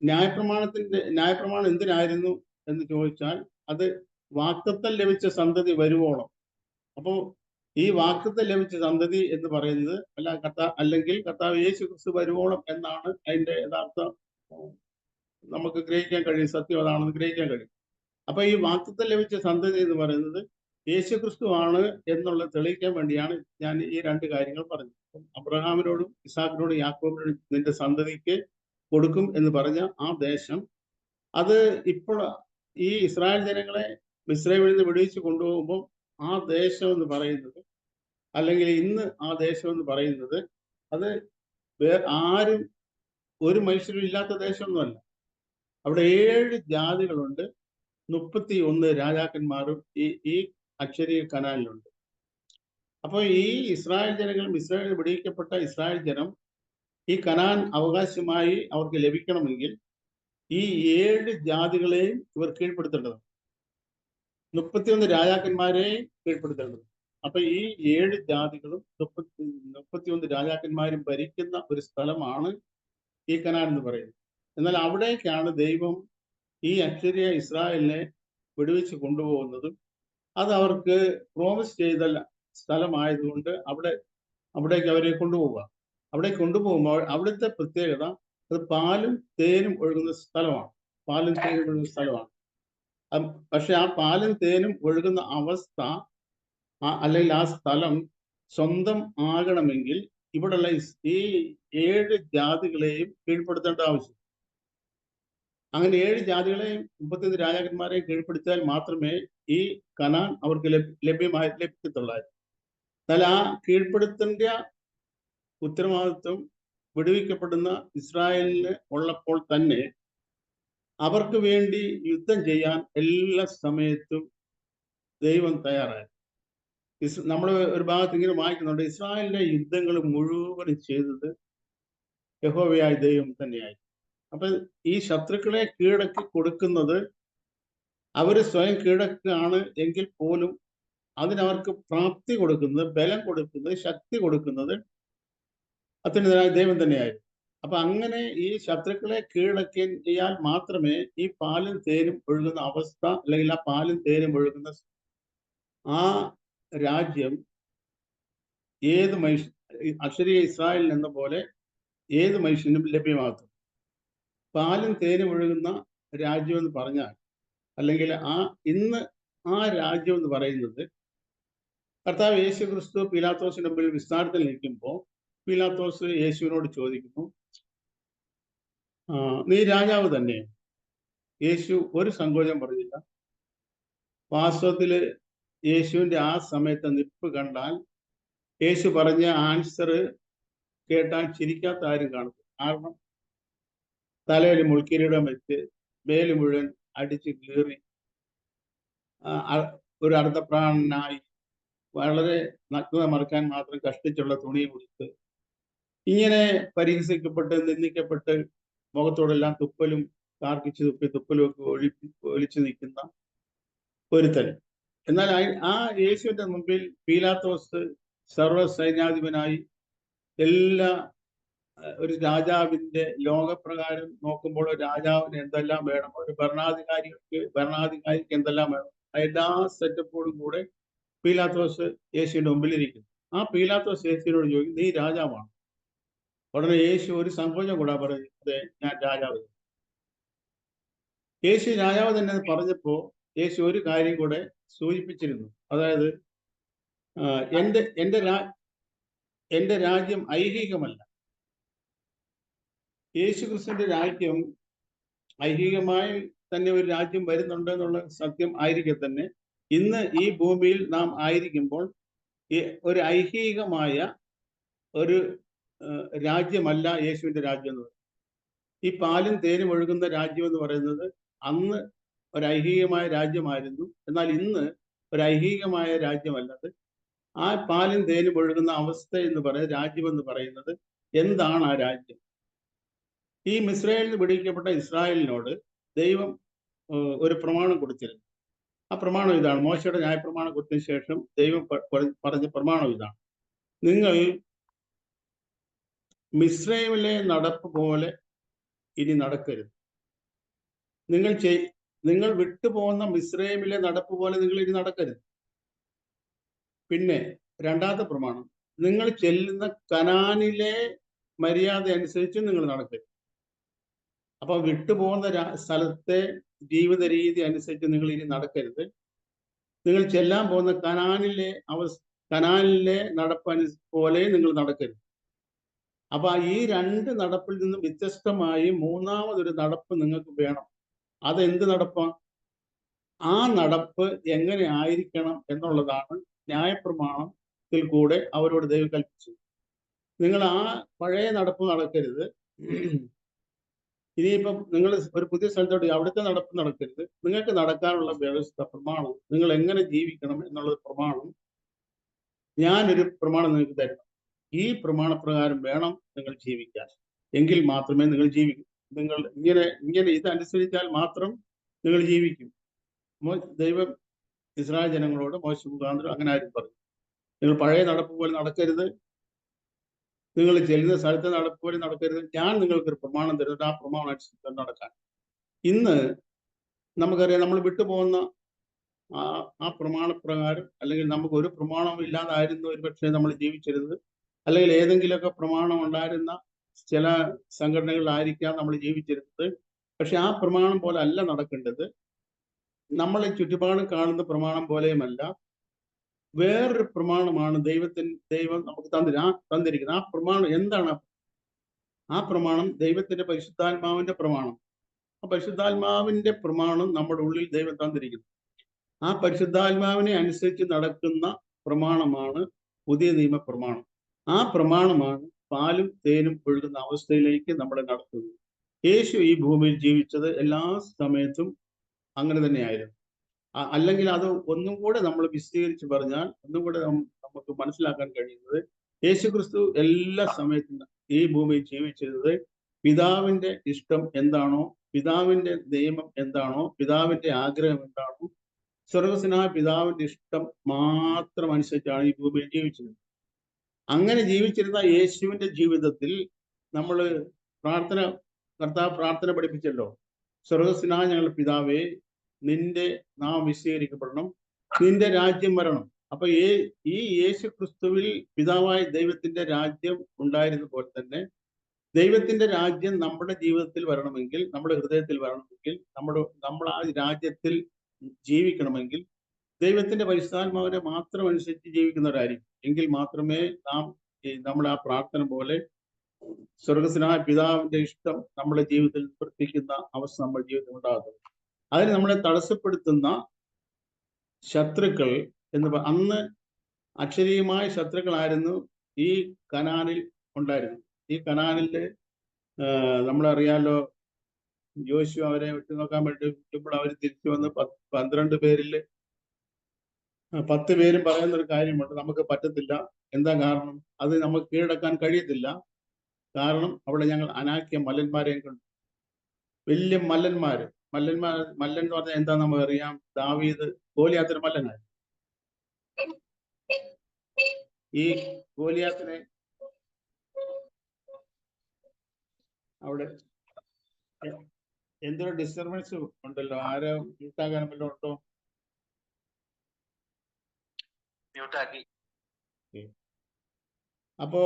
ന്യായപ്രമാണം എന്തിനായിരുന്നു എന്ന് ചോദിച്ചാൽ അത് വാഗ്ദത്തം ലഭിച്ച സന്തതി വരുവോളം. അപ്പോൾ ഈ വാഗ്ദത്തം ലഭിച്ച സന്തതി എന്ന് പറയുന്നത് അല്ലെങ്കിൽ കർത്താവ് യേശു ക്രിസ്തു വരുവോളം എന്നാണ് അതിന്റെ യഥാർത്ഥ നമുക്ക് ഗ്രഹിക്കാൻ കഴിയും. സത്യം അതാണെന്ന് ഗ്രഹിക്കാൻ കഴിയും. അപ്പൊ ഈ വാഗ്ദത്തം ലഭിച്ച സന്തതി എന്ന് പറയുന്നത് യേശു ക്രിസ്തു ആണ് എന്നുള്ളത് തെളിയിക്കാൻ വേണ്ടിയാണ് ഞാൻ ഈ 2 കാര്യങ്ങൾ പറഞ്ഞത്. അബ്രഹാമിനോടും ഇസാക്കിനോടും യാക്കോബിനോടും നിന്റെ സന്തതിക്ക് കൊടുക്കും എന്ന് പറഞ്ഞ ആ ദേശം, അത് ഇപ്പോൾ ഈ ഇസ്രായേൽ ജനങ്ങളെ മിസ്രൈമിൽ നിന്ന് വിടുവിച്ച് കൊണ്ടുപോകുമ്പോൾ ആ ദേശം എന്ന് പറയുന്നത്, അല്ലെങ്കിൽ ഇന്ന് ആ ദേശം എന്ന് പറയുന്നത്, അത് ആരും ഒരു മനുഷ്യരും ഇല്ലാത്ത ദേശമൊന്നുമല്ല. അവിടെ 7 ജാതികളുണ്ട്, 31 രാജാക്കന്മാരും ഈ അക്ഷരീയ കനാലിലുണ്ട്. അപ്പോൾ ഈ ഇസ്രായേൽ ജനങ്ങൾ മിസ്രൈമിൽ വിടുവിക്കപ്പെട്ട ഇസ്രായേൽ ജനം ഈ കനാൻ അവകാശമായി അവർക്ക് ലഭിക്കണമെങ്കിൽ ഈ 7 ജാതികളെയും ഇവർ കീഴ്പ്പെടുത്തേണ്ടത്, 31 രാജാക്കന്മാരെയും കീഴ്പ്പെടുത്തേണ്ടത്. അപ്പൊ ഈ 7 ജാതികളും 31 രാജാക്കന്മാരും ഭരിക്കുന്ന ഒരു സ്ഥലമാണ് ഈ കനാൻ എന്ന് പറയുന്നത്. എന്നാൽ അവിടേക്കാണ് ദൈവം ഈ അക്ഷരീയ ഇസ്രായേലിനെ വിടുവിച്ച് കൊണ്ടുപോകുന്നതും അത് അവർക്ക് പ്രോമിസ് ചെയ്ത സ്ഥലമായതുകൊണ്ട് അവിടേക്ക് അവരെ കൊണ്ടുപോവുക. അവിടെ കൊണ്ടുപോകുമ്പോൾ അവിടുത്തെ പ്രത്യേകത, അത് പാലും തേനും ഒഴുകുന്ന സ്ഥലമാണ്. പക്ഷെ ആ പാലും തേനും ഒഴുകുന്ന അവസ്ഥ അല്ലെങ്കിൽ ആ സ്ഥലം സ്വന്തം ആകണമെങ്കിൽ ഇവിടെയുള്ള ഈ 7 ജാതികളെയും കീഴ്പ്പെടുത്തേണ്ട ആവശ്യം. അങ്ങനെ 7 ജാതികളെയും 31 രാജാക്കന്മാരെയും കീഴ്പ്പെടുത്തിയാൽ മാത്രമേ ഈ കനാൻ അവർക്ക് ലഭിക്കത്തുള്ളായിരുന്നു. എന്നാൽ ആ കീഴ്പ്പെടുത്തേണ്ട ഉത്തരവാദിത്വം വിടുവിക്കപ്പെടുന്ന ഇസ്രായേലിന് ഉള്ളപ്പോൾ തന്നെ അവർക്ക് വേണ്ടി യുദ്ധം ചെയ്യാൻ എല്ലാ സമയത്തും ദൈവം തയ്യാറായി. നമ്മൾ ഒരു ഭാഗത്ത് ഇങ്ങനെ വായിക്കുന്നുണ്ട്, ഇസ്രായേലിന്റെ യുദ്ധങ്ങൾ മുഴുവനും ചെയ്തത് യഹോവയായ ദൈവം തന്നെയായി. അപ്പൊ ഈ ശത്രുക്കളെ കീഴടക്കി കൊടുക്കുന്നത് അവര് സ്വയം കീഴടക്കുകയാണ് എങ്കിൽ പോലും അതിനവർക്ക് പ്രാപ്തി കൊടുക്കുന്നത്, ബലം കൊടുക്കുന്നത്, ശക്തി കൊടുക്കുന്നത് അത്യുന്നതനായ ദൈവം തന്നെയായിരുന്നു. അപ്പൊ അങ്ങനെ ഈ ശത്രുക്കളെ കീഴടക്കിയാൽ മാത്രമേ ഈ പാലും തേനും ഒഴുകുന്ന അവസ്ഥ, അല്ലെങ്കിൽ ആ പാലും തേനും ഒഴുകുന്ന ആ രാജ്യം ഏത് മനുഷ്യ അക്ഷരീയ ഇസ്രായേലിൽ എന്ന പോലെ ഏത് മനുഷ്യനും ലഭ്യമാകും. പാലും തേനും ഒഴുകുന്ന രാജ്യം എന്ന് പറഞ്ഞാൽ, അല്ലെങ്കിൽ ഇന്ന് ആ രാജ്യം എന്ന് പറയുന്നത്, കർത്താവ് യേശു ക്രിസ്തു പീലാത്തോസിന്റെ മുമ്പിൽ വിസ്താരത്തിൽ നിൽക്കുമ്പോൾ പീലാത്തോസ് യേശുവിനോട് ചോദിക്കുന്നു, നീ രാജാവ് തന്നെ? യേശു ഒരു സങ്കോചം പറഞ്ഞില്ല. വാസ്തവത്തില് യേശുവിന്റെ ആ സമയത്തെ നിപ്പ് കണ്ടാൽ, യേശു പറഞ്ഞ ആൻസർ കേട്ടാൽ ചിരിക്കാത്ത ആരും കാണും. കാരണം തലയിൽ മുൾക്കിരീടം വെച്ച് മേല് മുഴുവൻ അടിച്ച് കീറി ഒരു അർദ്ധപ്രാണനായി വളരെ നഗ്നത മറക്കാൻ മാത്രം കഷ്ടിച്ചുള്ള തുണി കൊടുത്ത് ഇങ്ങനെ പരിഹസിക്കപ്പെട്ട് നിന്ദിക്കപ്പെട്ട് മുഖത്തോടെല്ലാം തുപ്പലും കാർക്കിച്ച് തുപ്പി തുപ്പലും ഒക്കെ ഒലിച്ചു നിൽക്കുന്ന ഒരുത്തൻ. എന്നാൽ ആ യേശുവിന്റെ മുമ്പിൽ പീലാത്തോസ് സർവ്വസൈന്യാധിപനായി എല്ലാ ഒരു രാജാവിന്റെ ലോകപ്രകാരം നോക്കുമ്പോൾ രാജാവിന് എന്തെല്ലാം വേണം, ഒരു ഭരണാധികാരിക്ക് എന്തെല്ലാം വേണം, എല്ലാ സെറ്റപ്പോടും കൂടെ പീലാത്തോസ് യേശുവിന്റെ മുമ്പിലിരിക്കുന്നു. ആ പീലാത്തോസ് യേശുവിനോട് ചോദിക്കും, നീ രാജാവാണ്? ഉടനെ യേശു ഒരു സങ്കോചം കൂടാ പറഞ്ഞു, അതെ ഞാൻ രാജാവ്. യേശു രാജാവ് തന്നെ പറഞ്ഞപ്പോ യേശു ഒരു കാര്യം കൂടെ സൂചിപ്പിച്ചിരുന്നു. അതായത് എന്റെ രാജ്യം ഐഹികമല്ല. യേശു ക്രിസ്തുവിന്റെ രാജ്യം ഐഹികമായി തന്നെ ഒരു രാജ്യം വരുന്നുണ്ട് എന്നുള്ള സത്യം ആയിരിക്കെ തന്നെ ഇന്ന് ഈ ഭൂമിയിൽ നാം ആയിരിക്കുമ്പോൾ ഒരു ഐഹികമായ ഒരു രാജ്യമല്ല യേശുവിന്റെ രാജ്യം എന്ന് പറയുന്നത്. ഈ പാലും തേനും ഒഴുകുന്ന രാജ്യം എന്ന് പറയുന്നത് അന്ന് ഒരു ഐഹികമായ രാജ്യമായിരുന്നു. എന്നാൽ ഇന്ന് ഒരു ഐഹികമായ രാജ്യമല്ലത്. ആ പാലും തേനും ഒഴുകുന്ന അവസ്ഥ എന്ന് പറയുന്നത്, രാജ്യം എന്ന് പറയുന്നത് എന്താണ്? ആ രാജ്യം ഈ മിസ്രയേലിൽ നിന്ന് വിടുവിക്കപ്പെട്ട ഇസ്രായേലിനോട് ദൈവം ഒരു പ്രമാണം കൊടുത്തിരുന്നു. ആ പ്രമാണം ഇതാണ്. മോശയുടെ ന്യായപ്രമാണം കൊടുത്തതിന് ശേഷം ദൈവം പറഞ്ഞ പ്രമാണം ഇതാണ്: നിങ്ങൾ മിസ്രയേലിലെ നടപ്പ് പോലെ ഇനി നടക്കരുത്. നിങ്ങൾ വിട്ടുപോകുന്ന മിസ്രയേലിലെ നടപ്പ് പോലെ നിങ്ങൾ ഇനി നടക്കരുത്. പിന്നെ രണ്ടാമത്തെ പ്രമാണം, നിങ്ങൾ ചെല്ലുന്ന കനാനിലെ മര്യാദ അനുസരിച്ച് നിങ്ങൾ നടക്കരുത്. അപ്പൊ വിട്ടുപോകുന്ന സ്ഥലത്തെ ജീവിത രീതി അനുസരിച്ച് നിങ്ങൾ ഇനി നടക്കരുത്. നിങ്ങൾ ചെല്ലാൻ പോകുന്ന കനാനിലെ നടപ്പ് പോലെ നിങ്ങൾ നടക്കരുത്. അപ്പൊ ഈ രണ്ട് നടപ്പിൽ നിന്നും വ്യത്യസ്തമായി മൂന്നാമതൊരു നടപ്പ് നിങ്ങൾക്ക് വേണം. അതെന്ത് നടപ്പാണ്? ആ നടപ്പ് എങ്ങനെ ആയിരിക്കണം എന്നുള്ളതാണ് ന്യായപ്രമാണത്തിൽ കൂടെ അവരോട് ദൈവം കൽപ്പിച്ചു. നിങ്ങൾ ആ പഴയ നടപ്പ് നടക്കരുത്. ഇനിയിപ്പം നിങ്ങൾ ഒരു പുതിയ സ്ഥലത്തോട്ട് അവിടുത്തെ നടപ്പ് നടക്കരുത്. നിങ്ങൾക്ക് നടക്കാനുള്ള വ്യവസ്ഥ, പ്രമാണം, നിങ്ങൾ എങ്ങനെ ജീവിക്കണം എന്നുള്ളത് പ്രമാണം, ഞാനൊരു പ്രമാണം നിങ്ങൾക്ക് തരണം. ഈ പ്രമാണപ്രകാരം വേണം നിങ്ങൾ ജീവിക്കാൻ. എങ്കിൽ മാത്രമേ നിങ്ങൾ ജീവിക്കൂ. നിങ്ങൾ ഇങ്ങനെ ഇതനുസരിച്ചാൽ മാത്രം നിങ്ങൾ ജീവിക്കും. ദൈവം ഇസ്രായേൽ ജനങ്ങളോട് മോശ മുഖാന്തരം അങ്ങനെ ആരും പറഞ്ഞു, നിങ്ങൾ പഴയ നടപ്പ് പോലെ നടക്കരുത്, നിങ്ങൾ ചെല്ലുന്ന സ്ഥലത്തെ നടപ്പ് പോലെ നടക്കരുത്. ഞാൻ നിങ്ങൾക്കൊരു പ്രമാണം തരുന്നുണ്ട്, ആ പ്രമാണം അനുസരിച്ച് നടക്കാൻ. ഇന്ന് നമുക്കറിയാം, നമ്മൾ വിട്ടുപോകുന്ന ആ പ്രമാണപ്രകാരം, അല്ലെങ്കിൽ നമുക്ക് ഒരു പ്രമാണം ഇല്ലാതായിരുന്നു ഒരു പക്ഷേ നമ്മൾ ജീവിച്ചിരുന്നത്, അല്ലെങ്കിൽ ഏതെങ്കിലുമൊക്കെ പ്രമാണം ഉണ്ടായിരുന്ന ചില സംഘടനകളിലായിരിക്കാം നമ്മൾ ജീവിച്ചിരുന്നത്. പക്ഷെ ആ പ്രമാണം പോലെ അല്ല നടക്കേണ്ടത്. നമ്മളെ ചുറ്റുപാടും കാണുന്ന പ്രമാണം പോലെയുമല്ല, വേറൊരു പ്രമാണമാണ് ദൈവം നമുക്ക് തന്നിരിക്കുന്നത്. ആ പ്രമാണം എന്താണ്? ആ പ്രമാണം ദൈവത്തിന്റെ പരിശുദ്ധാത്മാവിന്റെ പ്രമാണം. ആ പരിശുദ്ധാത്മാവിന്റെ പ്രമാണം നമ്മുടെ ഉള്ളിൽ ദൈവം തന്നിരിക്കുന്നു. ആ പരിശുദ്ധാത്മാവിനെ അനുസരിച്ച് നടക്കുന്ന പ്രമാണമാണ് പുതിയ നിയമ പ്രമാണം. ആ പ്രമാണമാണ് പാലും തേനും ഒഴുകുന്ന അവസ്ഥയിലേക്ക് നമ്മളെ നടത്തുന്നത്. യേശു ഈ ഭൂമിയിൽ ജീവിച്ചത് എല്ലാ സമയത്തും അങ്ങനെ തന്നെയായിരുന്നു. അല്ലെങ്കിൽ അത് ഒന്നും കൂടെ നമ്മൾ വിശദീകരിച്ച് പറഞ്ഞാൽ ഒന്നും കൂടെ നമുക്ക് മനസ്സിലാക്കാൻ കഴിയുന്നത്, യേശു ക്രിസ്തു എല്ലാ സമയത്തും ഈ ഭൂമിയിൽ ജീവിച്ചിരുന്നത് പിതാവിന്റെ ഇഷ്ടം എന്താണോ, പിതാവിന്റെ നിയമം എന്താണോ, പിതാവിന്റെ ആഗ്രഹം എന്താണോ, സ്വർഗസ്വനായ പിതാവിന്റെ ഇഷ്ടം മാത്രം അനുസരിച്ചാണ് ഈ ഭൂമിയിൽ ജീവിച്ചത്. അങ്ങനെ ജീവിച്ചിരുന്ന യേശുവിന്റെ ജീവിതത്തിൽ നമ്മൾ കർത്താവ് പ്രാർത്ഥന പഠിപ്പിച്ചല്ലോ: സ്വർഗസ്വനായ ഞങ്ങളുടെ പിതാവേ, നിന്റെ നാമം വിശദീകരിക്കപ്പെടണം, നിന്റെ രാജ്യം വരണം. അപ്പൊ ഈ യേശു ക്രിസ്തുവിൽ പിതാവായ ദൈവത്തിന്റെ രാജ്യം ഉണ്ടായിരുന്ന പോലെ തന്നെ ദൈവത്തിന്റെ രാജ്യം നമ്മുടെ ജീവിതത്തിൽ വരണമെങ്കിൽ, നമ്മുടെ ഹൃദയത്തിൽ വരണമെങ്കിൽ, നമ്മൾ ആ രാജ്യത്തിൽ ജീവിക്കണമെങ്കിൽ ദൈവത്തിന്റെ പരിശുദ്ധാത്മാവിനെ മാത്രം അനുസരിച്ച് ജീവിക്കുന്നവരായിരിക്കും. എങ്കിൽ മാത്രമേ നമ്മൾ ആ പ്രാർത്ഥന പോലെ സ്വർഗസ്വനായ പിതാവിന്റെ ഇഷ്ടം നമ്മുടെ ജീവിതത്തിൽ പ്രവർത്തിക്കുന്ന അവസ്ഥ നമ്മുടെ ജീവിതത്തിൽ ഉണ്ടാകുന്നത്. അതിന് നമ്മളെ തടസ്സപ്പെടുത്തുന്ന ശത്രുക്കൾ അന്ന് അക്ഷരീയമായ ശത്രുക്കളായിരുന്നു ഈ കനാനിൽ ഉണ്ടായിരുന്നു. ഈ കനാനിലെ നമ്മളറിയാലോ, യോശുവ അവരെ വിട്ടു നോക്കാൻ വേണ്ടി വിട്ടപ്പോൾ അവർ തിരിച്ചു വന്ന് 12 പേരിൽ 10 പേരും പറയുന്ന ഒരു കാര്യമുണ്ട്, നമുക്ക് പറ്റത്തില്ല. എന്താ കാരണം? അത് നമുക്ക് കീഴടക്കാൻ കഴിയത്തില്ല. കാരണം അവിടെ ഞങ്ങൾ അനാക്യ മല്ലന്മാരെയും കണ്ടു. വലിയ മല്ലൻ എന്ന് പറഞ്ഞാൽ എന്താ നമുക്ക് അറിയാം. ദാവീദ് ഗോലിയാത്തിന് മല്ലനായി. ഈ ഗോലിയാത്തിനെ അവിടെ എന്തൊരു ഡിസ്റ്റർബൻസ് ഉണ്ടല്ലോ, ആരോ മ്യൂട്ടാകാനും വല്ലതും ഉണ്ടോ? അപ്പോ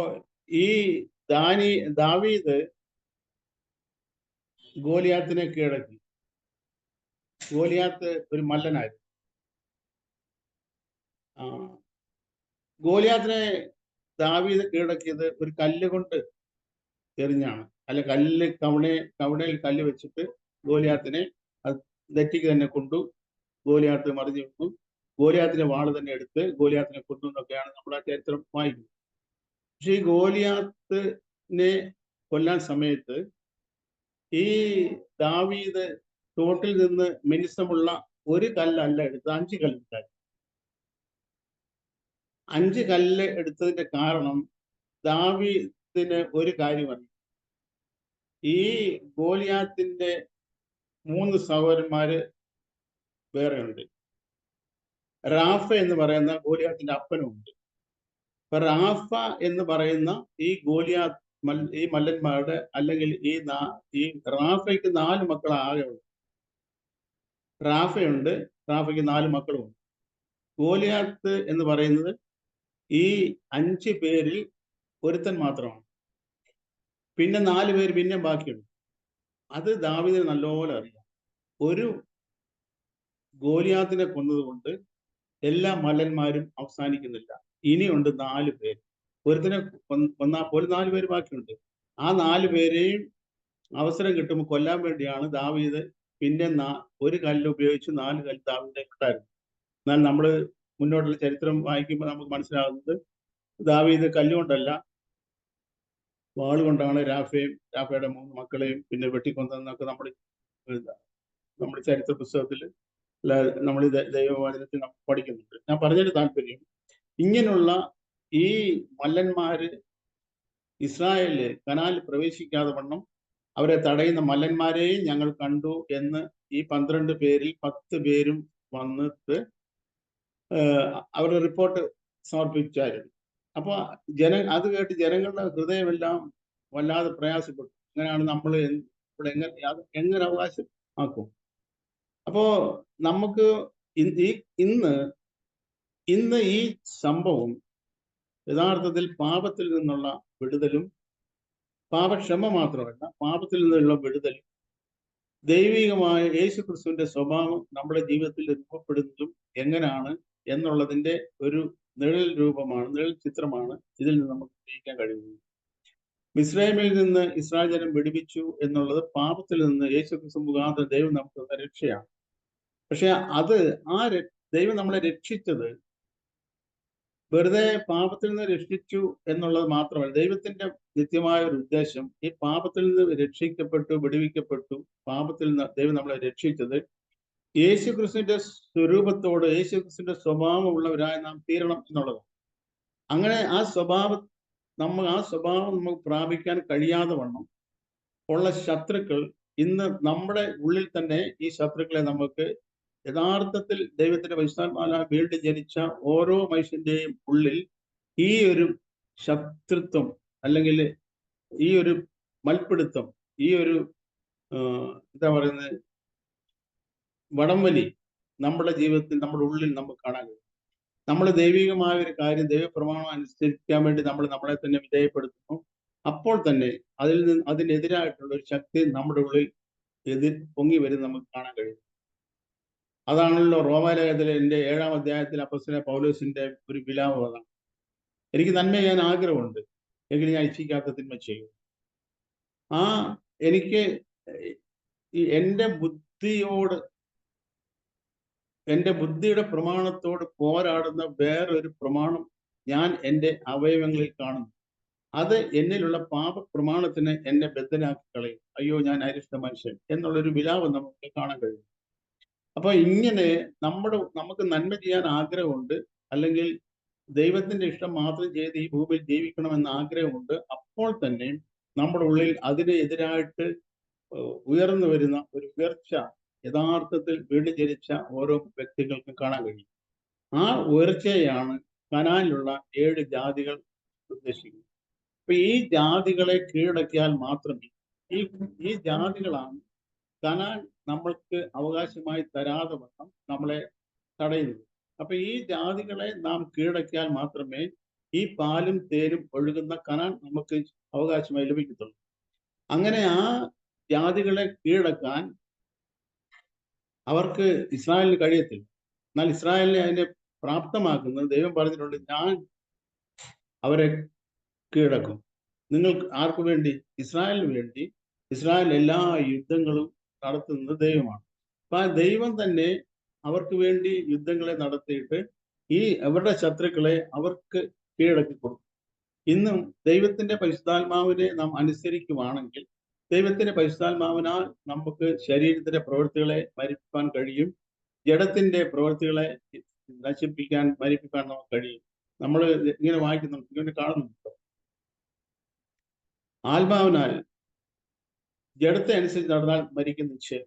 ഈ ദാവീദ് ഗോലിയാത്തിനെ കീഴടക്കി. ഗോലിയാത്ത് ഒരു മല്ലനായിരുന്നു. ഗോലിയാത്തിനെ ദാവീദ് കീഴടക്കിയത് ഒരു കല്ല് കൊണ്ട് എറിഞ്ഞാണ്. അല്ല, കവണയിൽ കല്ല് വെച്ചിട്ട് ഗോലിയാത്തിനെ നെറ്റിക്ക് തന്നെ കൊണ്ടു. ഗോലിയാത്ത് മറിഞ്ഞു വീണു. ഗോലിയാത്തിന്റെ വാള് തന്നെ എടുത്ത് ഗോലിയാത്തിനെ കൊന്നു എന്നൊക്കെയാണ് നമ്മൾ ആ ചരിത്രം വായിക്കുന്നത്. പക്ഷെ ഈ ഗോലിയാത്തിനെ കൊല്ലാൻ സമയത്ത് ഈ ദാവീദ് തോട്ടിൽ നിന്ന് മിനുസമുള്ള ഒരു കല്ലല്ല എടുത്ത് 5 കല്ലുണ്ടായി. 5 കല്ല് എടുത്തതിന്റെ കാരണം ദാവീദിന് ഒരു കാര്യം അറിയാം. ഈ ഗോലിയാത്തിന്റെ 3 സഹോദരന്മാര് വേറെ ഉണ്ട്. റാഫ എന്ന് പറയുന്ന ഗോലിയാത്തിന്റെ അപ്പനുണ്ട്. അപ്പൊ റാഫ എന്ന് പറയുന്ന ഈ ഈ മല്ലന്മാരുടെ, അല്ലെങ്കിൽ ഈ റാഫയ്ക്ക് 4 മക്കൾ ആകെ ഉണ്ട്. റാഫയ്ക്ക് 4 മക്കളുമുണ്ട്. ഗോലിയാത്ത് എന്ന് പറയുന്നത് ഈ 5 പേരിൽ ഒരുത്തൻ മാത്രമാണ്. പിന്നെ 4 പേര് പിന്നെ ബാക്കിയുണ്ട്. അത് ദാവീദിന് നല്ലപോലെ അറിയാം. ഒരു ഗോലിയാത്തിനെ കൊന്നതുകൊണ്ട് എല്ലാ മല്ലന്മാരും അവസാനിക്കുന്നില്ല. ഇനിയുണ്ട് 4 പേര്. ഒരുത്തനെ കൊന്നാൽ പോലും 4 പേര് ബാക്കിയുണ്ട്. ആ 4 പേരെയും അവസരം കിട്ടുമ്പോൾ കൊല്ലാൻ വേണ്ടിയാണ് ദാവീദ് പിന്നെ ഒരു കല്ല് ഉപയോഗിച്ച് 4 കല്ല് ദാവീദിനെ ഉണ്ടായിരുന്നു. എന്നാൽ നമ്മൾ മുന്നോട്ടുള്ള ചരിത്രം വായിക്കുമ്പോൾ നമുക്ക് മനസ്സിലാകുന്നത് ദാവീദ് കല്ലുകൊണ്ടല്ല, വാളുകൊണ്ടാണ് രാഫയുടെ 3 മക്കളെയും പിന്നെ വെട്ടിക്കൊന്നതെന്നൊക്കെ നമ്മൾ ചരിത്ര പുസ്തകത്തിൽ, നമ്മൾ ദൈവവചനത്തിൽ നമ്മൾ പഠിക്കുന്നുണ്ട്. ഞാൻ പറഞ്ഞതിന്റെ താല്പര്യം, ഇങ്ങനെയുള്ള ഈ മല്ലന്മാര് ഇസ്രായേലില് കനാലിൽ പ്രവേശിക്കാതെ വണ്ണം അവരെ തടയുന്ന മല്ലന്മാരെയും ഞങ്ങൾ കണ്ടു എന്ന് ഈ 12 പേരിൽ 10 പേരും വന്നിട്ട് അവരുടെ റിപ്പോർട്ട് സമർപ്പിച്ചായിരുന്നു. അപ്പൊ അത് കേട്ട് ജനങ്ങളുടെ ഹൃദയമെല്ലാം വല്ലാതെ പ്രയാസപ്പെട്ടു. അങ്ങനെയാണ് നമ്മൾ ഇവിടെ എങ്ങനെ അവകാശമാക്കും? അപ്പോ നമുക്ക് ഇന്ന് ഈ സംഭവം യഥാർത്ഥത്തിൽ പാപത്തിൽ നിന്നുള്ള വിടുതലും, പാപക്ഷമ മാത്രമല്ല, പാപത്തിൽ നിന്നുള്ള വിടുതലും ദൈവികമായ യേശു ക്രിസ്തുവിന്റെ സ്വഭാവം നമ്മുടെ ജീവിതത്തിൽ രൂപപ്പെടുന്നതും എങ്ങനെയാണ് എന്നുള്ളതിന്റെ ഒരു നിഴൽ ചിത്രമാണ് ഇതിൽ നിന്ന് നമുക്ക് ഗ്രഹിക്കാൻ കഴിയുന്നത്. മിസ്രൈമിൽ നിന്ന് ഇസ്രായേൽ ജനം വിടുവിച്ചു എന്നുള്ളത് പാപത്തിൽ നിന്ന് യേശു ക്രിസ്തു മുഖാന്തരം ദൈവം നമുക്ക് തന്ന രക്ഷയാണ്. പക്ഷെ അത് ദൈവം നമ്മളെ രക്ഷിച്ചത് വെറുതെ പാപത്തിൽ നിന്ന് രക്ഷിച്ചു എന്നുള്ളത് മാത്രമല്ല. ദൈവത്തിന്റെ നിത്യമായ ഒരു ഉദ്ദേശം, ഈ പാപത്തിൽ നിന്ന് രക്ഷിക്കപ്പെട്ടു, വിടുവിക്കപ്പെട്ടു, പാപത്തിൽ നിന്ന് ദൈവം നമ്മളെ രക്ഷിച്ചത് യേശു ക്രിസ്തുവിന്റെ സ്വരൂപത്തോട്, യേശു ക്രിസ്തുവിന്റെ സ്വഭാവമുള്ളവരായി നാം തീരണം എന്നുള്ളത്. അങ്ങനെ ആ സ്വഭാവം നമുക്ക് പ്രാപിക്കാൻ കഴിയാതെ വണ്ണം ഉള്ള ശത്രുക്കൾ ഇന്ന് നമ്മുടെ ഉള്ളിൽ തന്നെ, ഈ ശത്രുക്കളെ നമുക്ക് യഥാർത്ഥത്തിൽ ദൈവത്തിന്റെ പരിശുദ്ധാത്മാവിനാൽ വീണ്ടും ജനിച്ച ഓരോ മനുഷ്യന്റെയും ഉള്ളിൽ ഈ ഒരു ശത്രുത്വം, അല്ലെങ്കിൽ ഈ ഒരു മൽപ്പിടുത്തം, ഈ ഒരു എന്താ പറയുന്നത്, വടംവലി നമ്മുടെ ജീവിതത്തിൽ, നമ്മുടെ ഉള്ളിൽ നമുക്ക് കാണാൻ കഴിയും. നമ്മൾ ദൈവികമായ ഒരു കാര്യം, ദൈവപ്രമാണം അനുസരിക്കാൻ വേണ്ടി നമ്മളെ തന്നെ വിധേയപ്പെടുത്തുന്നു. അപ്പോൾ തന്നെ അതിനെതിരായിട്ടുള്ള ഒരു ശക്തി നമ്മുടെ ഉള്ളിൽ പൊങ്ങി വരും നമുക്ക് കാണാൻ കഴിയും. അതാണല്ലോ റോമാലേഖനത്തിലെ 7-ാം അധ്യായത്തിൽ അപ്പോസ്തലനായ പൗലോസിന്റെ ഒരു വിലാപമാണ്. എനിക്ക് നന്മ ചെയ്യാൻ ആഗ്രഹമുണ്ട്, എങ്കിലും ഞാൻ ഇച്ഛിക്കാത്ത തിന്മ ചെയ്യും. എനിക്ക് എൻ്റെ ബുദ്ധിയുടെ പ്രമാണത്തോട് പോരാടുന്ന വേറൊരു പ്രമാണം ഞാൻ എൻ്റെ അവയവങ്ങളിൽ കാണുന്നു. അത് എന്നിലുള്ള പാപപ്രമാണത്തിന് എന്നെ ബദ്ധനാക്കി കളയും. അയ്യോ, ഞാൻ അരിഷ്ട മനുഷ്യൻ എന്നുള്ളൊരു വിലാപം നമുക്ക് കാണാൻ കഴിയും. അപ്പൊ ഇങ്ങനെ നമുക്ക് നന്മ ചെയ്യാൻ ആഗ്രഹമുണ്ട്, അല്ലെങ്കിൽ ദൈവത്തിന്റെ ഇഷ്ടം മാത്രം ചെയ്ത് ഈ ഭൂമിയിൽ ജീവിക്കണമെന്ന് ആഗ്രഹമുണ്ട്. അപ്പോൾ തന്നെ നമ്മുടെ ഉള്ളിൽ അതിന് എതിരായിട്ട് ഉയർന്നു വരുന്ന ഒരു ഉയർച്ച യഥാർത്ഥത്തിൽ വീണ്ടും ജനിച്ച ഓരോ വ്യക്തികൾക്കും കാണാൻ കഴിയും. ആ ഉയർച്ചയാണ് കനാനിലുള്ള 7 ജാതികൾ ഉദ്ദേശിക്കുന്നത്. അപ്പൊ ഈ ജാതികളെ കീഴടക്കിയാൽ മാത്രമേ ഈ ഈ ജാതികളാണ് കനാൻ നമ്മൾക്ക് അവകാശമായി തരാതെ വണ്ണം നമ്മളെ തടയുന്നത്. അപ്പൊ ഈ ജാതികളെ നാം കീഴടക്കിയാൽ മാത്രമേ ഈ പാലും തേനും ഒഴുകുന്ന കനാൻ നമുക്ക് അവകാശമായി ലഭിക്കത്തുള്ളൂ. അങ്ങനെ ആ ജാതികളെ കീഴടക്കാൻ അവർക്ക് ഇസ്രായേലിന് കഴിയത്തില്ല. എന്നാൽ ഇസ്രായേലിനെ അതിനെ പ്രാപ്തമാക്കുന്നത് ദൈവം പറഞ്ഞിട്ടുണ്ട്, ഞാൻ അവരെ കീഴടക്കും. നിങ്ങൾ ആർക്കു വേണ്ടി? ഇസ്രായേലിന് വേണ്ടി. ഇസ്രായേൽ എല്ലാ യുദ്ധങ്ങളും നടത്തുന്നത് ദൈവമാണ്. അപ്പൊ ആ ദൈവം തന്നെ അവർക്ക് വേണ്ടി യുദ്ധങ്ങളെ നടത്തിയിട്ട് ഈ അവരുടെ ശത്രുക്കളെ അവർക്ക് കീഴടക്കി കൊടുക്കും. ഇന്നും ദൈവത്തിന്റെ പരിശുദ്ധാത്മാവിനെ നാം അനുസരിക്കുവാണെങ്കിൽ ദൈവത്തിന്റെ പരിശുദ്ധാത്മാവിനാൽ നമുക്ക് ശരീരത്തിന്റെ പ്രവൃത്തികളെ മരിപ്പിക്കാൻ കഴിയും. ജഡത്തിന്റെ പ്രവൃത്തികളെ മരിപ്പിക്കാൻ നമുക്ക് കഴിയും. നമ്മൾ ഇങ്ങനെ വായിക്കുന്നുണ്ട്, ഇങ്ങനെ കാണുന്നുണ്ട്. ആത്മാവിനാൽ ജഡത്തെ അനുസരിച്ച് നടന്നാൽ മരിക്കുന്ന നിശ്ചയം.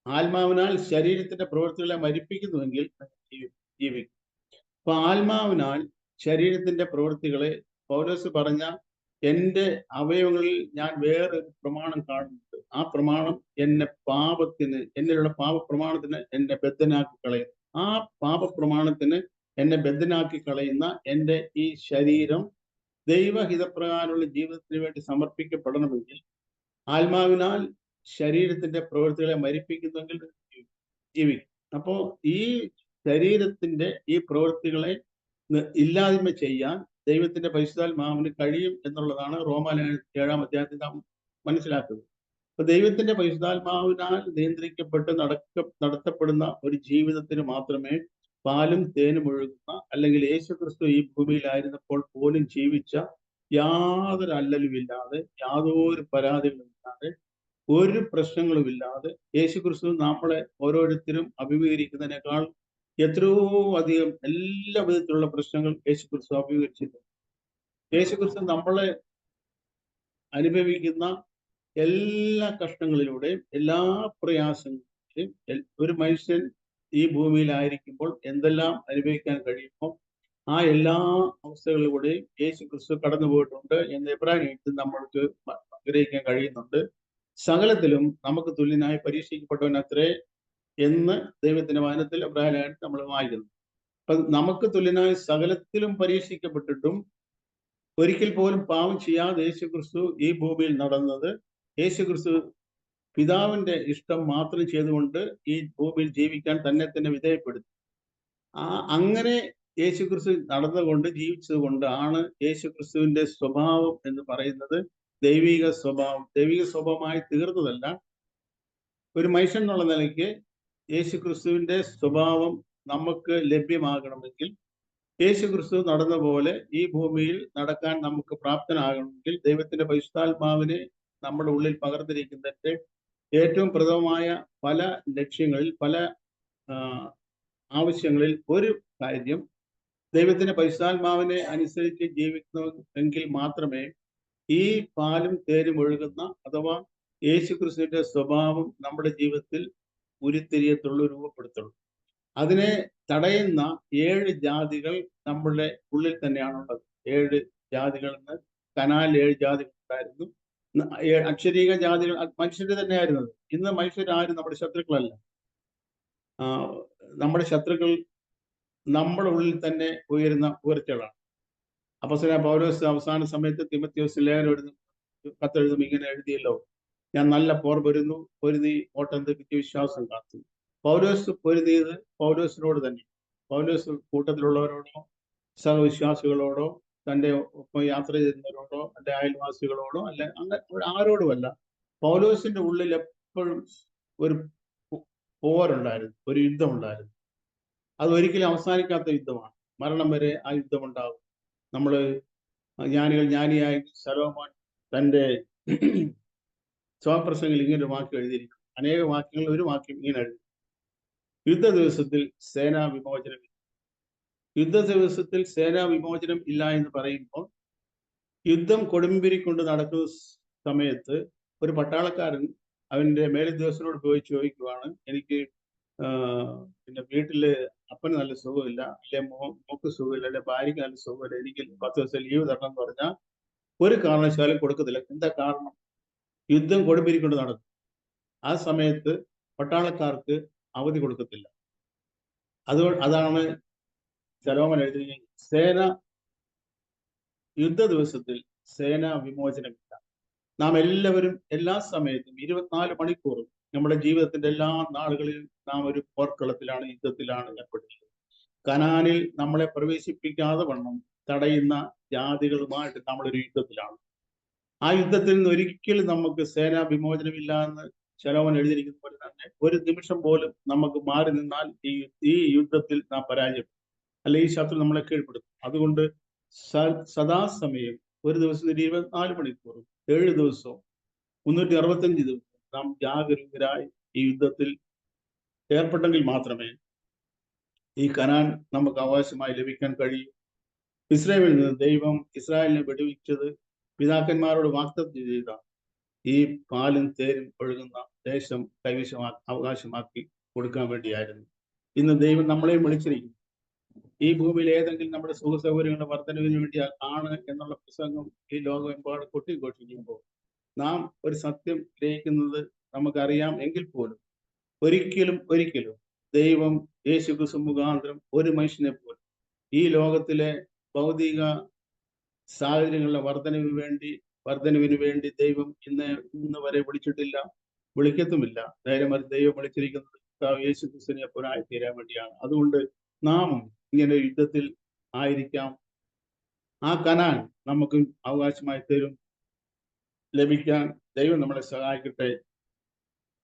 ആത്മാവിനാൽ ശരീരത്തിന്റെ പ്രവൃത്തികളെ മരിപ്പിക്കുന്നുവെങ്കിൽ ജീവിക്കും. അപ്പൊ ആത്മാവിനാൽ ശരീരത്തിന്റെ പ്രവൃത്തികളെ പൗലോസ് പറഞ്ഞ എൻ്റെ അവയവങ്ങളിൽ ഞാൻ വേറൊരു പ്രമാണം കാണുന്നുണ്ട്. ആ പ്രമാണം എന്നിലുള്ള പാപപ്രമാണത്തിന് എന്നെ ബദ്ധനാക്കി കളയുന്നു. ആ പാപപ്രമാണത്തിന് എന്നെ ബദ്ധനാക്കി കളയുന്ന എൻ്റെ ഈ ശരീരം ദൈവഹിതപ്രകാരമുള്ള ജീവിതത്തിന് വേണ്ടി സമർപ്പിക്കപ്പെടണമെങ്കിൽ ആത്മാവിനാൽ ശരീരത്തിന്റെ പ്രവൃത്തികളെ മരിപ്പിക്കുന്നെങ്കിൽ ജീവിക്കും. അപ്പോ ഈ ശരീരത്തിന്റെ ഈ പ്രവൃത്തികളെ ഇല്ലായ്മ ചെയ്യാൻ ദൈവത്തിന്റെ പരിശുദ്ധാത്മാവിന് കഴിയും എന്നുള്ളതാണ് റോമാലേഖനം 7-ാം അധ്യായത്തിൽ നാം മനസ്സിലാക്കുന്നത്. അപ്പൊ ദൈവത്തിന്റെ പരിശുദ്ധാത്മാവിനാൽ നിയന്ത്രിക്കപ്പെട്ട് നടത്തപ്പെടുന്ന ഒരു ജീവിതത്തിന് മാത്രമേ പാലും തേനും ഒഴുകുന്ന, അല്ലെങ്കിൽ യേശുക്രിസ്തു ഈ ഭൂമിയിലായിരുന്നപ്പോൾ പോലും ജീവിച്ച യാതൊരു അല്ലലുമില്ലാതെ, യാതൊരു പരാതികളുമില്ലാതെ, ഒരു പ്രശ്നങ്ങളുമില്ലാതെ യേശുക്രിസ്തു നമ്മളെ ഓരോരുത്തരും അഭിമുഖീകരിക്കുന്നതിനേക്കാൾ എത്രയോ അധികം എല്ലാ വിധത്തിലുള്ള പ്രശ്നങ്ങൾ യേശുക്രിസ്തു അഭിമുഖീകരിച്ചിട്ടുണ്ട്. യേശുക്രിസ്തു നമ്മളെ അനുഭവിക്കുന്ന എല്ലാ കഷ്ടങ്ങളിലൂടെയും എല്ലാ പ്രയാസങ്ങളിലൂടെയും ഒരു മനുഷ്യൻ ഈ ഭൂമിയിലായിരിക്കുമ്പോൾ എന്തെല്ലാം അനുഭവിക്കാൻ കഴിയുമോ ആ എല്ലാ അവസ്ഥകളിലൂടെയും യേശുക്രിസ്തു കടന്നു പോയിട്ടുണ്ട് എന്ന് എബ്രായത്തിൽ നമ്മൾക്ക് ആഗ്രഹിക്കാൻ കഴിയുന്നുണ്ട്. സകലത്തിലും നമുക്ക് തുല്യനായി പരീക്ഷിക്കപ്പെട്ടവനത്രേ എന്ന് ദൈവത്തിന്റെ വചനത്തിൽ എബ്രായത്തിൽ നമ്മൾ വായിക്കുന്നു. അപ്പൊ നമുക്ക് തുല്യനായി സകലത്തിലും പരീക്ഷിക്കപ്പെട്ടിട്ടും ഒരിക്കൽ പോലും പാപം ചെയ്യാതെ യേശുക്രിസ്തു ഈ ഭൂമിയിൽ നടന്നത്, യേശുക്രിസ്തു പിതാവിന്റെ ഇഷ്ടം മാത്രം ചെയ്തുകൊണ്ട് ഈ ഭൂമിയിൽ ജീവിക്കാൻ തന്നെ വിധേയപ്പെടുത്തി. അങ്ങനെ യേശുക്രിസ്തു നടന്നുകൊണ്ട് ജീവിച്ചത് കൊണ്ടാണ് യേശുക്രിസ്തുവിന്റെ സ്വഭാവം എന്ന് പറയുന്നത് ദൈവിക സ്വഭാവമായി തീർന്നതല്ല. ഒരു മനുഷ്യൻ എന്നുള്ള നിലയ്ക്ക് യേശുക്രിസ്തുവിന്റെ സ്വഭാവം നമുക്ക് ലഭ്യമാകണമെങ്കിൽ, യേശുക്രിസ്തു നടന്ന പോലെ ഈ ഭൂമിയിൽ നടക്കാൻ നമുക്ക് പ്രാപ്തനാകണമെങ്കിൽ ദൈവത്തിന്റെ പരിശുദ്ധാത്മാവിനെ നമ്മുടെ ഉള്ളിൽ പകർന്നിരിക്കുന്നതിന്റെ ഏറ്റവും പ്രഥമമായ പല ലക്ഷ്യങ്ങളിൽ, പല ആവശ്യങ്ങളിൽ ഒരു കാര്യം, ദൈവത്തിന്റെ പരിശുദ്ധാത്മാവിനെ അനുസരിച്ച് ജീവിക്കുന്നെങ്കിൽ മാത്രമേ ഈ പാലും തേനും ഒഴുകുന്ന അഥവാ യേശുക്രിസ്തുവിന്റെ സ്വഭാവം നമ്മുടെ ജീവിതത്തിൽ ഉരുത്തിരിയത്തുള്ളൂ, രൂപപ്പെടുത്തുള്ളൂ. അതിനെ തടയുന്ന 7 ജാതികൾ നമ്മളുടെ ഉള്ളിൽ തന്നെയാണുള്ളത്. 7 ജാതികൾ എന്ന് കനാലിൽ 7 ജാതികൾ ഉണ്ടായിരുന്നു. അക്ഷരീക ജാതികൾ മനുഷ്യരുടെ തന്നെയായിരുന്നത്. ഇന്ന് മനുഷ്യരാരും നമ്മുടെ ശത്രുക്കളല്ല. നമ്മുടെ ശത്രുക്കൾ നമ്മുടെ ഉള്ളിൽ തന്നെ ഉയരുന്ന ഉയർച്ചകളാണ്. അപ്പോസ്തലനായ പൗലോസ് അവസാന സമയത്ത് തിമോഥെയോസിന് ലേഖനം കത്തെഴുതും ഇങ്ങനെ എഴുതിയല്ലോ, ഞാൻ നല്ല പോർ പൊരുതി ഓട്ടം തികച്ച് വിശ്വാസം കാത്തു. പൗലോസ് പൊരുതിയത് പൗലോസിനോട് തന്നെ. പൗലോസ് കൂട്ടത്തിലുള്ളവരോടോ സഹവിശ്വാസികളോടോ തൻ്റെ ഒപ്പം യാത്ര ചെയ്യുന്നവരോടോ അല്ലെ അയൽവാസികളോടോ അല്ലെ അങ്ങനെ ആരോടുമല്ല. പൗലോസിന്റെ ഉള്ളിൽ എപ്പോഴും ഒരു പോരുണ്ടായിരുന്നു, ഒരു യുദ്ധമുണ്ടായിരുന്നു. അത് ഒരിക്കലും അവസാനിക്കാത്ത യുദ്ധമാണ്. മരണം വരെ ആ യുദ്ധമുണ്ടാകും. നമ്മൾ ജ്ഞാനികൾ ജ്ഞാനിയായി ശലോമോൻ തൻ്റെ സ്വപ്രസംഗിൽ ഇങ്ങനെ ഒരു വാക്യം എഴുതിയിരിക്കുന്നു. അനേക വാക്യങ്ങൾ ഒരു വാക്യം ഇങ്ങനെ എഴുതി: യുദ്ധ ദിവസത്തിൽ സേനാ വിമോചനം. യുദ്ധ ദിവസത്തിൽ സേനാ വിമോചനം ഇല്ല എന്ന് പറയുമ്പോൾ, യുദ്ധം കൊടുമ്പിരിക്കൊണ്ട് നടക്കുന്ന സമയത്ത് ഒരു പട്ടാളക്കാരൻ അവന്റെ മേലുദ്യോഗസ്ഥനോട് പോയി ചോദിക്കുവാണ്, എനിക്ക് പിന്നെ വീട്ടില് അപ്പന് നല്ല സുഖമില്ല, അല്ലെ മോക്ക് സുഖമില്ല, അല്ലെ ഭാര്യയ്ക്ക് നല്ല സുഖമില്ല, എനിക്ക് 10 ദിവസം ലീവ് തരണം എന്ന് പറഞ്ഞാൽ ഒരു കാരണവശാലും കൊടുക്കത്തില്ല. എന്താ കാരണം? യുദ്ധം കൊടുമ്പിരിക്കൊണ്ട് നടക്കും. ആ സമയത്ത് പട്ടാളക്കാർക്ക് അവധി കൊടുക്കത്തില്ല. അതാണ് ശലോമോൻ എഴുതി, യുദ്ധ ദിവസത്തിൽ സേനാ വിമോചനമില്ല. നാം എല്ലാവരും എല്ലാ സമയത്തും 24 മണിക്കൂറും നമ്മുടെ ജീവിതത്തിന്റെ എല്ലാ നാളുകളിലും നാം ഒരു പോർക്കളത്തിലാണ്, യുദ്ധത്തിലാണ് ഏർപ്പെട്ടിരിക്കുന്നത്. കനാനിൽ നമ്മളെ പ്രവേശിപ്പിക്കാതെ വണ്ണം തടയുന്ന ജാതികളുമായിട്ട് നമ്മളൊരു യുദ്ധത്തിലാണ്. ആ യുദ്ധത്തിൽ നിന്ന് ഒരിക്കലും നമുക്ക് സേനാ വിമോചനമില്ല എന്ന് ശലോമോൻ എഴുതിയിരിക്കുന്ന പോലെ തന്നെ ഒരു നിമിഷം പോലും നമുക്ക് മാറി നിന്നാൽ ഈ യുദ്ധത്തിൽ നാം പരാജയപ്പെടും, അല്ലെ ഈ ശത്രു നമ്മളെ കീഴ്പ്പെടുത്തും. അതുകൊണ്ട് സദാസമയം ഒരു ദിവസം 24 മണിക്കൂറും 7 ദിവസവും 365 ദിവസവും നാം ജാഗരൂകരായി ഈ യുദ്ധത്തിൽ ഏർപ്പെട്ടെങ്കിൽ മാത്രമേ ഈ കനാൻ നമുക്ക് അവകാശമായി ലഭിക്കാൻ കഴിയും. ഇസ്രായേലിൽ നിന്ന് ദൈവം ഇസ്രായേലിനെ വെടിവെച്ചത് പിതാക്കന്മാരോട് വാഗ്ദത്തം ചെയ്ത ഈ പാലും തേരും ഒഴുകുന്ന ദേശം അവകാശമാക്കി കൊടുക്കാൻ വേണ്ടിയായിരുന്നു. ഇന്ന് ദൈവം നമ്മളെയും വിളിച്ചിരിക്കുന്നു. ഈ ഭൂമിയിൽ ഏതെങ്കിലും നമ്മുടെ സുഖ സൗകര്യങ്ങളുടെ വർധനവിന് വേണ്ടി ആണ് എന്നുള്ള പ്രസംഗം ഈ ലോകമെമ്പാട് കൊട്ടിഘോഷിക്കുമ്പോൾ നാം ഒരു സത്യം ഗ്രഹിക്കുന്നത് നമുക്കറിയാം എങ്കിൽ പോലും ഒരിക്കലും ദൈവം യേശുക്രിസ്തു മുഖാന്തരം ഒരു മനുഷ്യനെ പോലും ഈ ലോകത്തിലെ ഭൗതിക സാഹചര്യങ്ങളുടെ വർധനവിന് വേണ്ടി ദൈവം ഇന്ന് വരെ വിളിച്ചിട്ടില്ല, വിളിക്കത്തുമില്ല. നേരെ മറിച്ച് ദൈവം വിളിച്ചിരിക്കുന്നത് യേശുക്രിസ്തുവിനെ പോലായി തീരാൻ വേണ്ടിയാണ്. അതുകൊണ്ട് നാമും ഇങ്ങനെ യുദ്ധത്തിൽ ആയിരിക്കാം. ആ കനാൻ നമുക്ക് അവകാശമായി തരും, ലഭിക്കാൻ ദൈവം നമ്മളെ സഹായിക്കട്ടെ.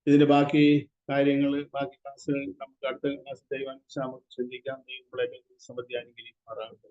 ഇതിന്റെ ബാക്കി കാര്യങ്ങൾ, ബാക്കി ക്ലാസ്സുകൾ നമുക്ക് അടുത്ത ക്ലാസ് ദൈവം നമുക്ക് ചിന്തിക്കാം. ദൈവം നമ്മളെ സമൃദ്ധി അനുഗ്രഹിക്കുമാറാകട്ടെ.